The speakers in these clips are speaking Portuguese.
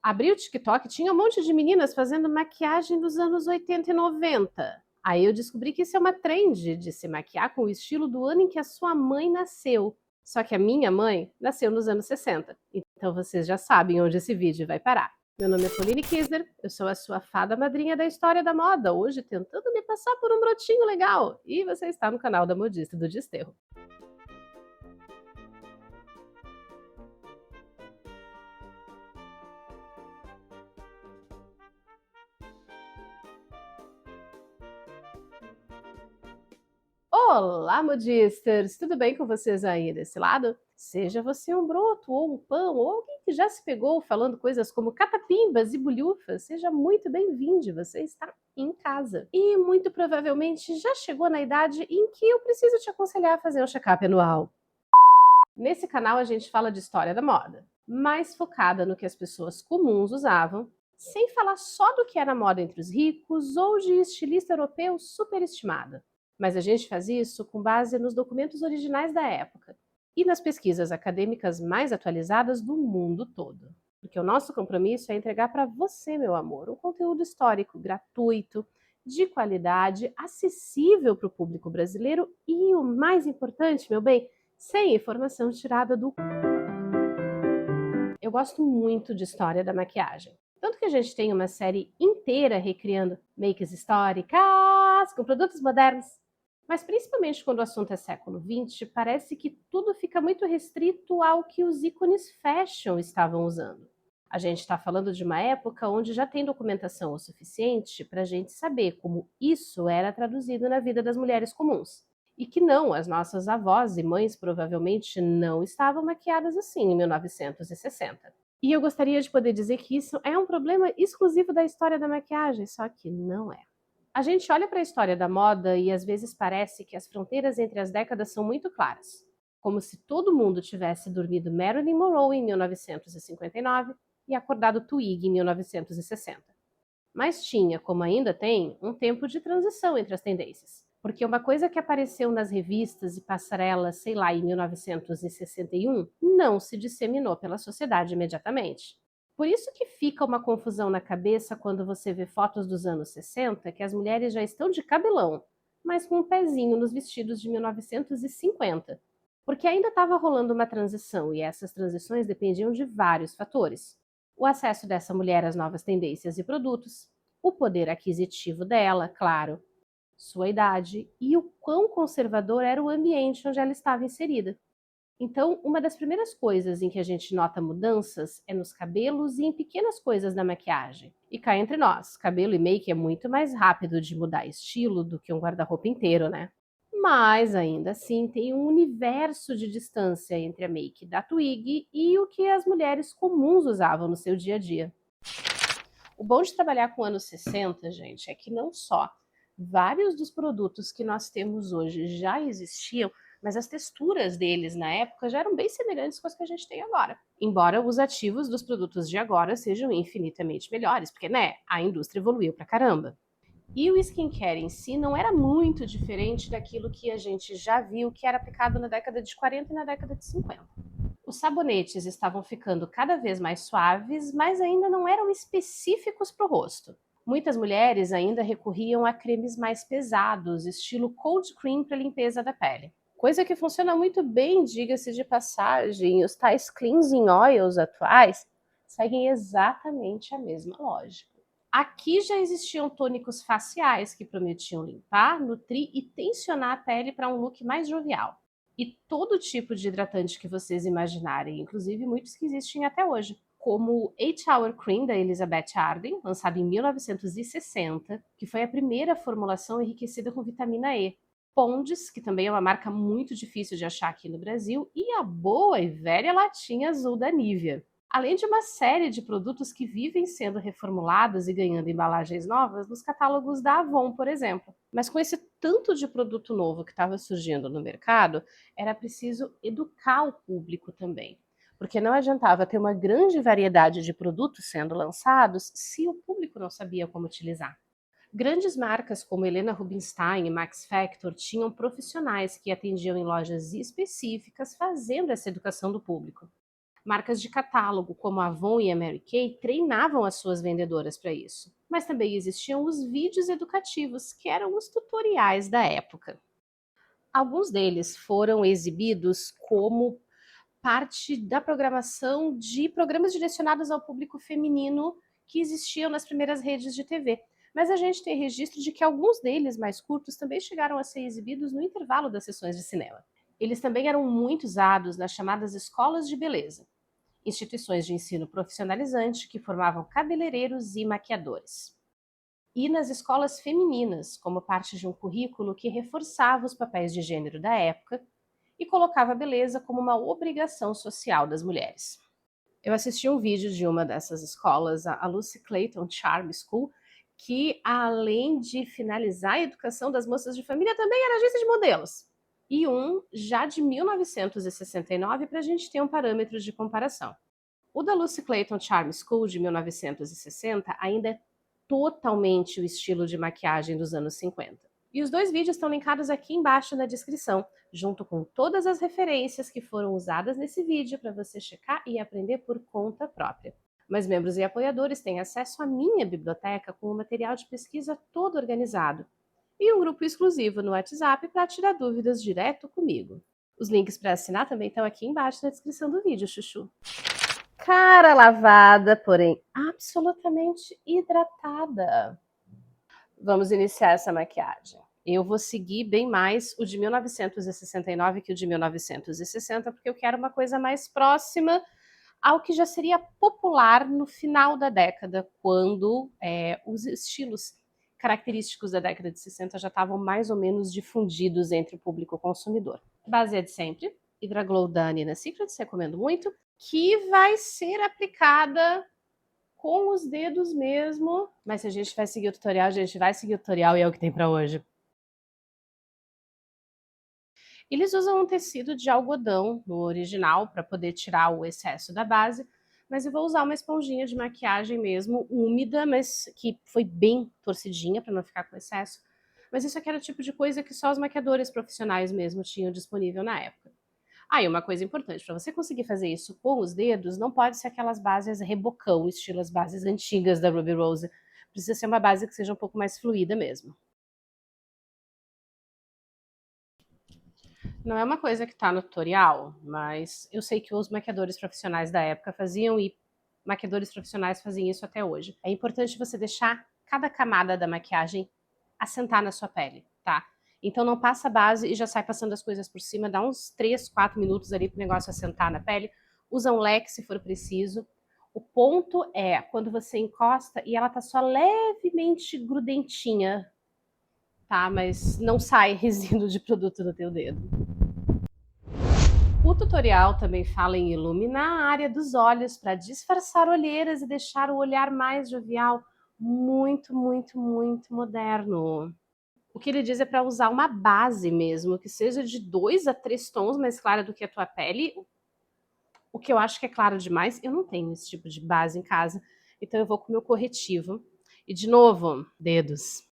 Abri o TikTok, tinha um monte de meninas fazendo maquiagem dos anos 80 e 90. Aí eu descobri que isso é uma trend de se maquiar com o estilo do ano em que a sua mãe nasceu. Só que a minha mãe nasceu nos anos 60. Então vocês já sabem onde esse vídeo vai parar. Meu nome é Pauline Kisler, eu sou a sua fada madrinha da história da moda, hoje tentando me passar por um brotinho legal. E você está no canal da Modista do Desterro. Olá, modisters! Tudo bem com vocês aí desse lado? Seja você um broto, ou um pão, ou alguém que já se pegou falando coisas como catapimbas e bulhufas, seja muito bem-vindo, você está em casa. E muito provavelmente já chegou na idade em que eu preciso te aconselhar a fazer um check-up anual. Nesse canal a gente fala de história da moda, mais focada no que as pessoas comuns usavam, sem falar só do que era moda entre os ricos ou de estilista europeu superestimado. Mas a gente faz isso com base nos documentos originais da época e nas pesquisas acadêmicas mais atualizadas do mundo todo. Porque o nosso compromisso é entregar para você, meu amor, um conteúdo histórico gratuito, de qualidade, acessível para o público brasileiro e, o mais importante, meu bem, sem informação tirada do... Eu gosto muito de história da maquiagem. Tanto que a gente tem uma série inteira recriando makes históricas com produtos modernos. Mas principalmente quando o assunto é século XX, parece que tudo fica muito restrito ao que os ícones fashion estavam usando. A gente está falando de uma época onde já tem documentação o suficiente para a gente saber como isso era traduzido na vida das mulheres comuns. E que não, as nossas avós e mães provavelmente não estavam maquiadas assim em 1960. E eu gostaria de poder dizer que isso é um problema exclusivo da história da maquiagem, só que não é. A gente olha para a história da moda e às vezes parece que as fronteiras entre as décadas são muito claras, como se todo mundo tivesse dormido Marilyn Monroe em 1959 e acordado Twig em 1960. Mas tinha, como ainda tem, um tempo de transição entre as tendências. Porque uma coisa que apareceu nas revistas e passarelas, sei lá, em 1961, não se disseminou pela sociedade imediatamente. Por isso que fica uma confusão na cabeça quando você vê fotos dos anos 60 que as mulheres já estão de cabelão, mas com um pezinho nos vestidos de 1950. Porque ainda estava rolando uma transição e essas transições dependiam de vários fatores. O acesso dessa mulher às novas tendências e produtos, o poder aquisitivo dela, claro, sua idade e o quão conservador era o ambiente onde ela estava inserida. Então, uma das primeiras coisas em que a gente nota mudanças é nos cabelos e em pequenas coisas da maquiagem. E cá entre nós, cabelo e make é muito mais rápido de mudar estilo do que um guarda-roupa inteiro, né? Mas ainda assim tem um universo de distância entre a make da Twig e o que as mulheres comuns usavam no seu dia a dia. O bom de trabalhar com anos 60, gente, é que não só vários dos produtos que nós temos hoje já existiam, mas as texturas deles na época já eram bem semelhantes com as que a gente tem agora. Embora os ativos dos produtos de agora sejam infinitamente melhores, porque, né, a indústria evoluiu pra caramba. E o skincare em si não era muito diferente daquilo que a gente já viu que era aplicado na década de 40 e na década de 50. Os sabonetes estavam ficando cada vez mais suaves, mas ainda não eram específicos para o rosto. Muitas mulheres ainda recorriam a cremes mais pesados, estilo cold cream para limpeza da pele. Coisa que funciona muito bem, diga-se de passagem, os tais cleansing oils atuais seguem exatamente a mesma lógica. Aqui já existiam tônicos faciais que prometiam limpar, nutrir e tensionar a pele para um look mais jovial. E todo tipo de hidratante que vocês imaginarem, inclusive muitos que existem até hoje, como o 8 Hour Cream da Elizabeth Arden, lançado em 1960, que foi a primeira formulação enriquecida com vitamina E. Ponds, que também é uma marca muito difícil de achar aqui no Brasil, e a boa e velha latinha azul da Nivea. Além de uma série de produtos que vivem sendo reformulados e ganhando embalagens novas nos catálogos da Avon, por exemplo. Mas com esse tanto de produto novo que estava surgindo no mercado, era preciso educar o público também. Porque não adiantava ter uma grande variedade de produtos sendo lançados se o público não sabia como utilizar. Grandes marcas como Helena Rubinstein e Max Factor tinham profissionais que atendiam em lojas específicas fazendo essa educação do público. Marcas de catálogo, como a Avon e a Mary Kay, treinavam as suas vendedoras para isso. Mas também existiam os vídeos educativos, que eram os tutoriais da época. Alguns deles foram exibidos como parte da programação de programas direcionados ao público feminino que existiam nas primeiras redes de TV. Mas a gente tem registro de que alguns deles, mais curtos, também chegaram a ser exibidos no intervalo das sessões de cinema. Eles também eram muito usados nas chamadas escolas de beleza, instituições de ensino profissionalizante que formavam cabeleireiros e maquiadores. E nas escolas femininas, como parte de um currículo que reforçava os papéis de gênero da época e colocava a beleza como uma obrigação social das mulheres. Eu assisti um vídeo de uma dessas escolas, a Lucy Clayton Charm School, que além de finalizar a educação das moças de família, também era agência de modelos. E um já de 1969 para a gente ter um parâmetro de comparação. O da Lucy Clayton Charm School de 1960 ainda é totalmente o estilo de maquiagem dos anos 50. E os dois vídeos estão linkados aqui embaixo na descrição, junto com todas as referências que foram usadas nesse vídeo para você checar e aprender por conta própria. Mas membros e apoiadores têm acesso à minha biblioteca com o material de pesquisa todo organizado e um grupo exclusivo no WhatsApp para tirar dúvidas direto comigo. Os links para assinar também estão aqui embaixo na descrição do vídeo, chuchu. Cara lavada, porém absolutamente hidratada. Vamos iniciar essa maquiagem. Eu vou seguir bem mais o de 1969 que o de 1960, porque eu quero uma coisa mais próxima ao que já seria popular no final da década, quando os estilos característicos da década de 60 já estavam mais ou menos difundidos entre o público consumidor. Base é de sempre, Hydra Glow da Nina Secrets, recomendo muito, que vai ser aplicada com os dedos mesmo. Mas se a gente vai seguir o tutorial, a gente vai seguir o tutorial e é o que tem para hoje. Eles usam um tecido de algodão no original para poder tirar o excesso da base, mas eu vou usar uma esponjinha de maquiagem mesmo, úmida, mas que foi bem torcidinha para não ficar com excesso. Mas isso aqui era o tipo de coisa que só os maquiadores profissionais mesmo tinham disponível na época. E uma coisa importante, para você conseguir fazer isso com os dedos, não pode ser aquelas bases rebocão, estilo as bases antigas da Ruby Rose. Precisa ser uma base que seja um pouco mais fluida mesmo. Não é uma coisa que está no tutorial, mas eu sei que os maquiadores profissionais da época faziam e maquiadores profissionais fazem isso até hoje. É importante você deixar cada camada da maquiagem assentar na sua pele, tá? Então não passa a base e já sai passando as coisas por cima, dá uns 3, 4 minutos ali pro negócio assentar na pele. Usa um leque se for preciso. O ponto é quando você encosta e ela tá só levemente grudentinha, tá? Mas não sai resíduo de produto do teu dedo. O tutorial também fala em iluminar a área dos olhos para disfarçar olheiras e deixar o olhar mais jovial. Muito, muito, muito moderno. O que ele diz é para usar uma base mesmo, que seja de 2 a 3 tons mais clara do que a tua pele, o que eu acho que é claro demais. Eu não tenho esse tipo de base em casa, então eu vou com o meu corretivo. E de novo, dedos.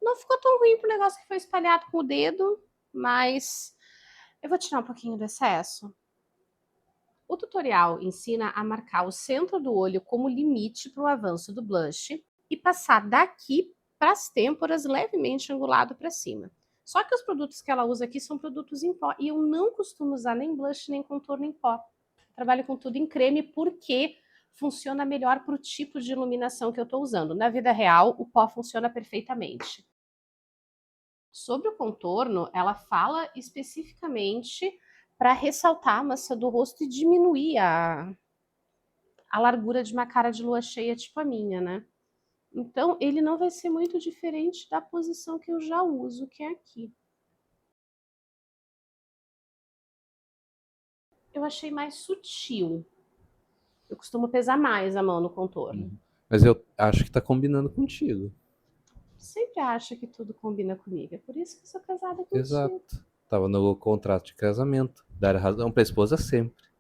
Não ficou tão ruim pro negócio que foi espalhado com o dedo, mas eu vou tirar um pouquinho do excesso. O tutorial ensina a marcar o centro do olho como limite para o avanço do blush e passar daqui para as têmporas levemente angulado para cima. Só que os produtos que ela usa aqui são produtos em pó e eu não costumo usar nem blush nem contorno em pó. Trabalho com tudo em creme porque funciona melhor para o tipo de iluminação que eu estou usando. Na vida real, o pó funciona perfeitamente. Sobre o contorno, ela fala especificamente para ressaltar a maçã do rosto e diminuir a largura de uma cara de lua cheia tipo a minha, né? Então, ele não vai ser muito diferente da posição que eu já uso, que é aqui. Eu achei mais sutil. Eu costumo pesar mais a mão no contorno. Mas eu acho que tá combinando contigo. Sempre acho que tudo combina comigo. É por isso que eu sou casada contigo. Exato. Tava no contrato de casamento. Dar razão pra esposa sempre.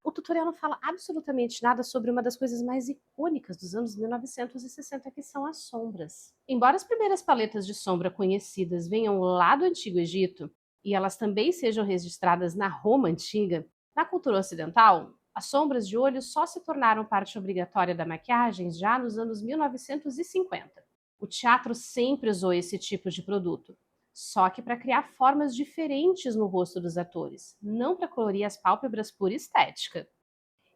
O tutorial não fala absolutamente nada sobre uma das coisas mais icônicas dos anos 1960, que são as sombras. Embora as primeiras paletas de sombra conhecidas venham lá do Antigo Egito, e elas também sejam registradas na Roma Antiga, Na cultura ocidental, as sombras de olho só se tornaram parte obrigatória da maquiagem já nos anos 1950. O teatro sempre usou esse tipo de produto, só que para criar formas diferentes no rosto dos atores, não para colorir as pálpebras por estética.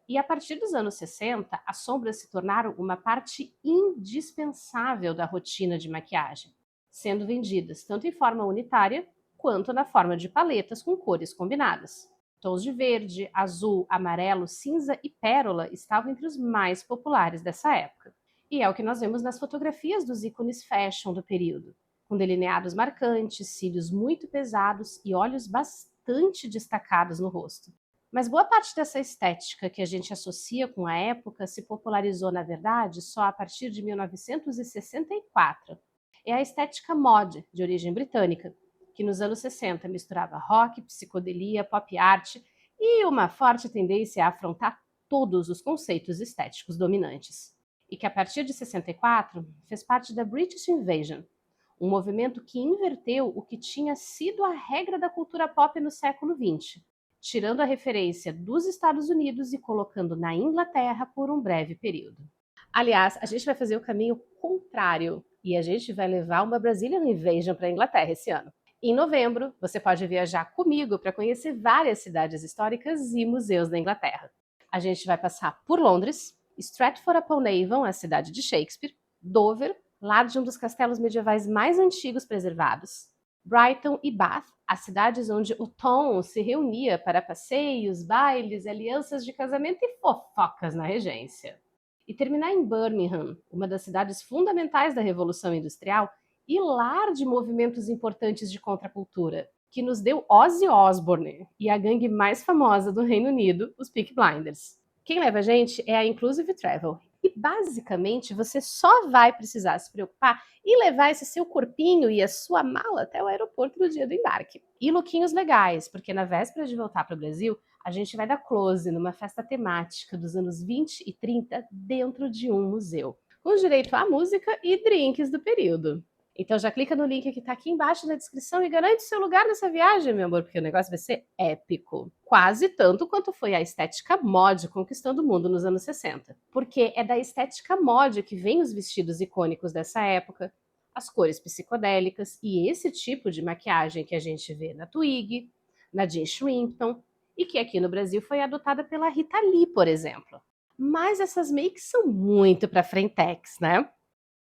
E a partir dos anos 60, as sombras se tornaram uma parte indispensável da rotina de maquiagem, sendo vendidas tanto em forma unitária quanto na forma de paletas com cores combinadas. Tons de verde, azul, amarelo, cinza e pérola estavam entre os mais populares dessa época. E é o que nós vemos nas fotografias dos ícones fashion do período, com delineados marcantes, cílios muito pesados e olhos bastante destacados no rosto. Mas boa parte dessa estética que a gente associa com a época se popularizou, na verdade, só a partir de 1964. É a estética mod, de origem britânica, que nos anos 60 misturava rock, psicodelia, pop art e uma forte tendência a afrontar todos os conceitos estéticos dominantes. E que a partir de 64 fez parte da British Invasion, um movimento que inverteu o que tinha sido a regra da cultura pop no século XX, tirando a referência dos Estados Unidos e colocando na Inglaterra por um breve período. Aliás, a gente vai fazer o caminho contrário e a gente vai levar uma Brazilian Invasion para a Inglaterra esse ano. Em novembro, você pode viajar comigo para conhecer várias cidades históricas e museus da Inglaterra. A gente vai passar por Londres, Stratford-upon-Avon, a cidade de Shakespeare, Dover, lar de um dos castelos medievais mais antigos preservados, Brighton e Bath, as cidades onde o Tom se reunia para passeios, bailes, alianças de casamento e fofocas na regência. E terminar em Birmingham, uma das cidades fundamentais da Revolução Industrial e lar de movimentos importantes de contracultura, que nos deu Ozzy Osbourne e a gangue mais famosa do Reino Unido, os Peaky Blinders. Quem leva a gente é a Inclusive Travel. E basicamente você só vai precisar se preocupar em levar esse seu corpinho e a sua mala até o aeroporto no dia do embarque. E lookinhos legais, porque na véspera de voltar para o Brasil, a gente vai dar close numa festa temática dos anos 20 e 30 dentro de um museu, com direito à música e drinks do período. Então já clica no link que está aqui embaixo na descrição e garante seu lugar nessa viagem, meu amor, porque o negócio vai ser épico. Quase tanto quanto foi a estética mod conquistando o mundo nos anos 60. Porque é da estética mod que vem os vestidos icônicos dessa época, as cores psicodélicas e esse tipo de maquiagem que a gente vê na Twig, na Jean Shrimpton e que aqui no Brasil foi adotada pela Rita Lee, por exemplo. Mas essas makes são muito para frentex, né?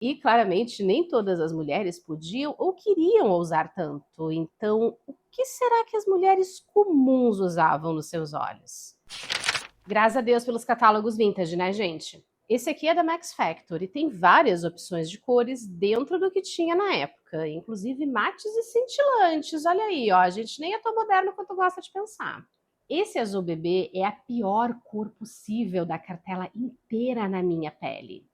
E claramente nem todas as mulheres podiam ou queriam ousar tanto. Então, o que será que as mulheres comuns usavam nos seus olhos? Graças a Deus pelos catálogos vintage, né, gente? Esse aqui é da Max Factor e tem várias opções de cores dentro do que tinha na época, inclusive mates e cintilantes. Olha aí, ó, a gente nem é tão moderno quanto gosta de pensar. Esse azul bebê é a pior cor possível da cartela inteira na minha pele.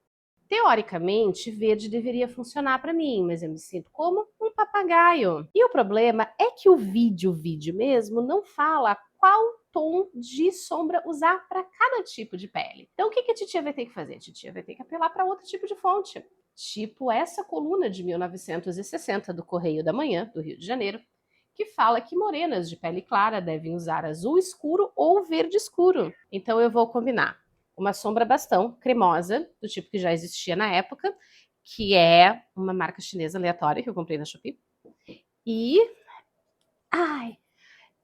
Teoricamente, verde deveria funcionar para mim, mas eu me sinto como um papagaio. E o problema é que o vídeo mesmo não fala qual tom de sombra usar para cada tipo de pele. Então, o que a titia vai ter que fazer? A titia vai ter que apelar para outro tipo de fonte. Tipo essa coluna de 1960 do Correio da Manhã, do Rio de Janeiro, que fala que morenas de pele clara devem usar azul escuro ou verde escuro. Então, eu vou combinar uma sombra bastão cremosa, do tipo que já existia na época, que é uma marca chinesa aleatória que eu comprei na Shopee. E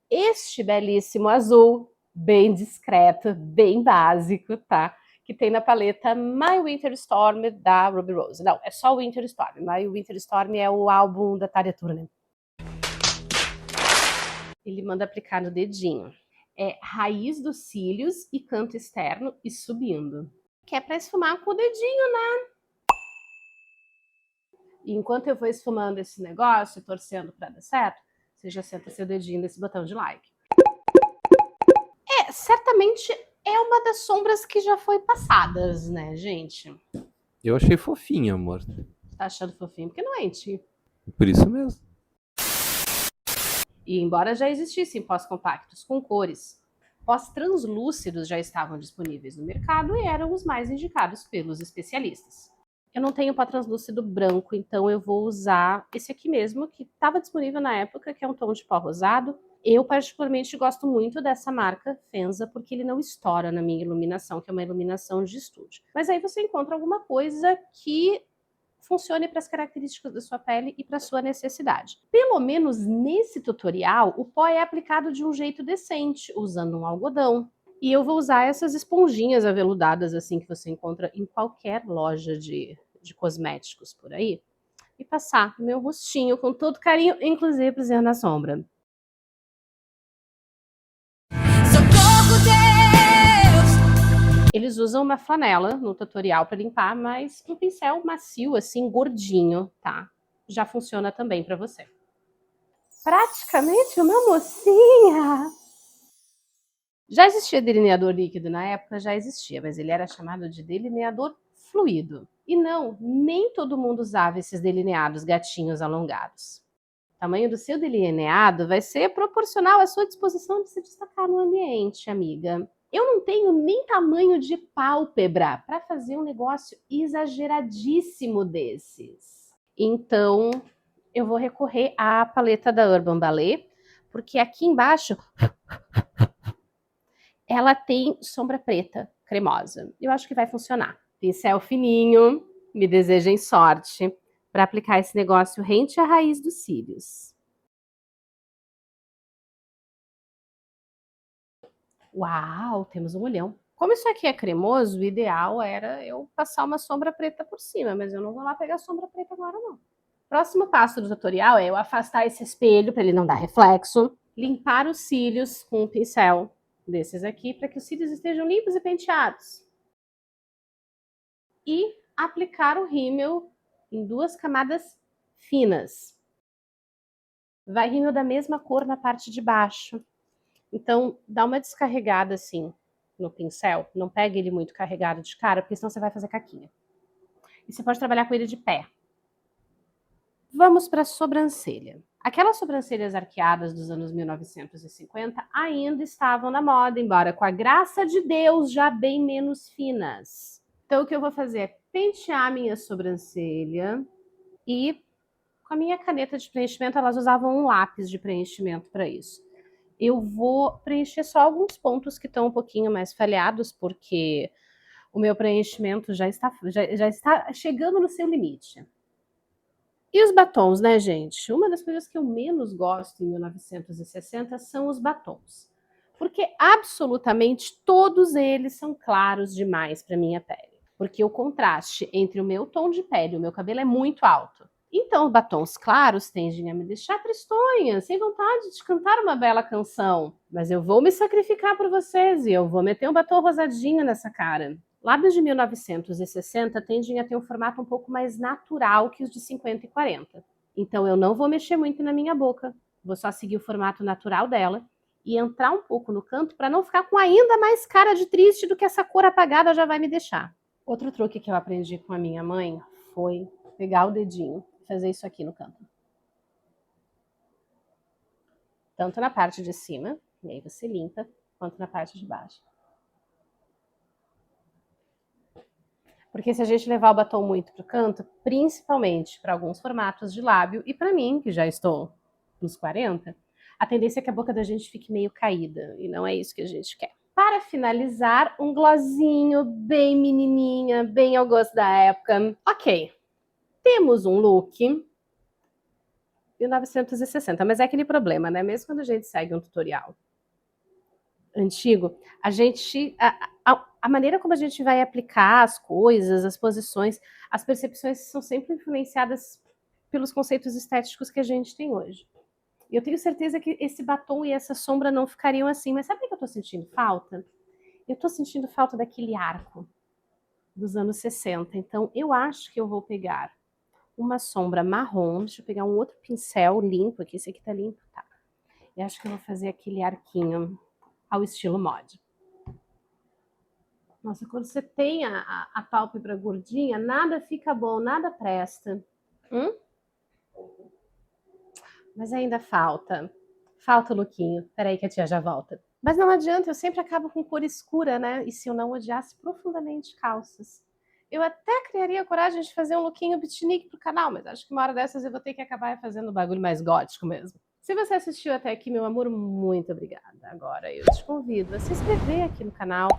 este belíssimo azul, bem discreto, bem básico, tá? Que tem na paleta My Winter Storm da Ruby Rose. Não, é só Winter Storm. My Winter Storm é o álbum da Tarja Turunen. Ele manda aplicar no dedinho. É raiz dos cílios e canto externo e subindo. Que é para esfumar com o dedinho, né? E enquanto eu vou esfumando esse negócio e torcendo para dar certo, você já senta seu dedinho nesse botão de like. Certamente é uma das sombras que já foi passadas, né, gente? Eu achei fofinho, amor. Tá achando fofinho? Porque não é íntima. Por isso mesmo. E embora já existissem pós-compactos com cores, pós-translúcidos já estavam disponíveis no mercado e eram os mais indicados pelos especialistas. Eu não tenho pó translúcido branco, então eu vou usar esse aqui mesmo, que estava disponível na época, que é um tom de pó rosado, Eu particularmente gosto muito dessa marca Fenza, porque ele não estoura na minha iluminação, que é uma iluminação de estúdio. Mas aí você encontra alguma coisa que funcione para as características da sua pele e para a sua necessidade. Pelo menos nesse tutorial, o pó é aplicado de um jeito decente, usando um algodão. E eu vou usar essas esponjinhas aveludadas assim que você encontra em qualquer loja de cosméticos por aí, e passar no meu rostinho com todo carinho, inclusive fazendo na sombra. Socorro, Deus! Eles usam uma flanela no tutorial para limpar, mas um pincel macio, assim, gordinho, tá? Já funciona também para você. Praticamente uma mocinha! Já existia delineador líquido na época? Já existia, mas ele era chamado de delineador fluido. E não, nem todo mundo usava esses delineados gatinhos alongados. O tamanho do seu delineado vai ser proporcional à sua disposição de se destacar no ambiente, amiga. Eu não tenho nem tamanho de pálpebra para fazer um negócio exageradíssimo desses. Então, eu vou recorrer à paleta da Urban Ballet, porque aqui embaixo ela tem sombra preta cremosa. Eu acho que vai funcionar. Pincel fininho, me desejem sorte para aplicar esse negócio rente à raiz dos cílios. Uau, temos um olhão. Como isso aqui é cremoso, o ideal era eu passar uma sombra preta por cima, mas eu não vou lá pegar sombra preta agora, não. Próximo passo do tutorial é eu afastar esse espelho para ele não dar reflexo, limpar os cílios com um pincel desses aqui para que os cílios estejam limpos e penteados. E aplicar o rímel em 2 camadas finas. Vai rímel da mesma cor na parte de baixo. Então, dá uma descarregada assim no pincel. Não pegue ele muito carregado de cara, porque senão você vai fazer caquinha. E você pode trabalhar com ele de pé. Vamos para a sobrancelha. Aquelas sobrancelhas arqueadas dos anos 1950 ainda estavam na moda, embora com a graça de Deus já bem menos finas. Então, o que eu vou fazer é pentear minha sobrancelha e, com a minha caneta de preenchimento, elas usavam um lápis de preenchimento para isso. Eu vou preencher só alguns pontos que estão um pouquinho mais falhados, porque o meu preenchimento já está chegando no seu limite. E os batons, né, gente? Uma das coisas que eu menos gosto em 1960 são os batons. Porque absolutamente todos eles são claros demais para minha pele. Porque o contraste entre o meu tom de pele e o meu cabelo é muito alto. Então, os batons claros tendem a me deixar tristonha, sem vontade de cantar uma bela canção. Mas eu vou me sacrificar por vocês e eu vou meter um batom rosadinho nessa cara. Lábios de 1960 tendem a ter um formato um pouco mais natural que os de 50 e 40. Então eu não vou mexer muito na minha boca, vou só seguir o formato natural dela e entrar um pouco no canto para não ficar com ainda mais cara de triste do que essa cor apagada já vai me deixar. Outro truque que eu aprendi com a minha mãe foi pegar o dedinho e fazer isso aqui no canto. Tanto na parte de cima, e aí você limpa, quanto na parte de baixo. Porque se a gente levar o batom muito para o canto, principalmente para alguns formatos de lábio, e para mim, que já estou nos 40, a tendência é que a boca da gente fique meio caída, e não é isso que a gente quer. Para finalizar, um glossinho bem menininha, bem ao gosto da época. Ok, temos um look 1960, mas é aquele problema, né? Mesmo quando a gente segue um tutorial antigo, a maneira como a gente vai aplicar as coisas, as posições, as percepções são sempre influenciadas pelos conceitos estéticos que a gente tem hoje. E eu tenho certeza que esse batom e essa sombra não ficariam assim, mas sabe o que eu tô sentindo falta? Eu tô sentindo falta daquele arco dos anos 60, então eu acho que eu vou pegar uma sombra marrom, deixa eu pegar um outro pincel limpo aqui, esse aqui tá limpo, tá. Eu acho que eu vou fazer aquele arquinho ao estilo mod. Nossa, quando você tem a pálpebra gordinha, nada fica bom, nada presta. Mas ainda falta. Falta o lookinho. Peraí que a tia já volta. Mas não adianta, eu sempre acabo com cor escura, né? E se eu não odiasse profundamente calças? Eu até criaria coragem de fazer um lookinho beatnik pro canal, mas acho que uma hora dessas eu vou ter que acabar fazendo um bagulho mais gótico mesmo. Se você assistiu até aqui, meu amor, muito obrigada. Agora eu te convido a se inscrever aqui no canal,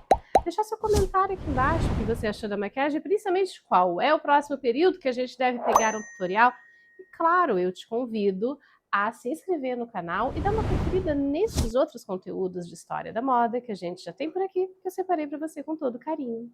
deixar seu comentário aqui embaixo o que você achou da maquiagem, principalmente qual é o próximo período que a gente deve pegar um tutorial. E claro, eu te convido a se inscrever no canal e dar uma conferida nesses outros conteúdos de história da moda que a gente já tem por aqui, que eu separei para você com todo carinho.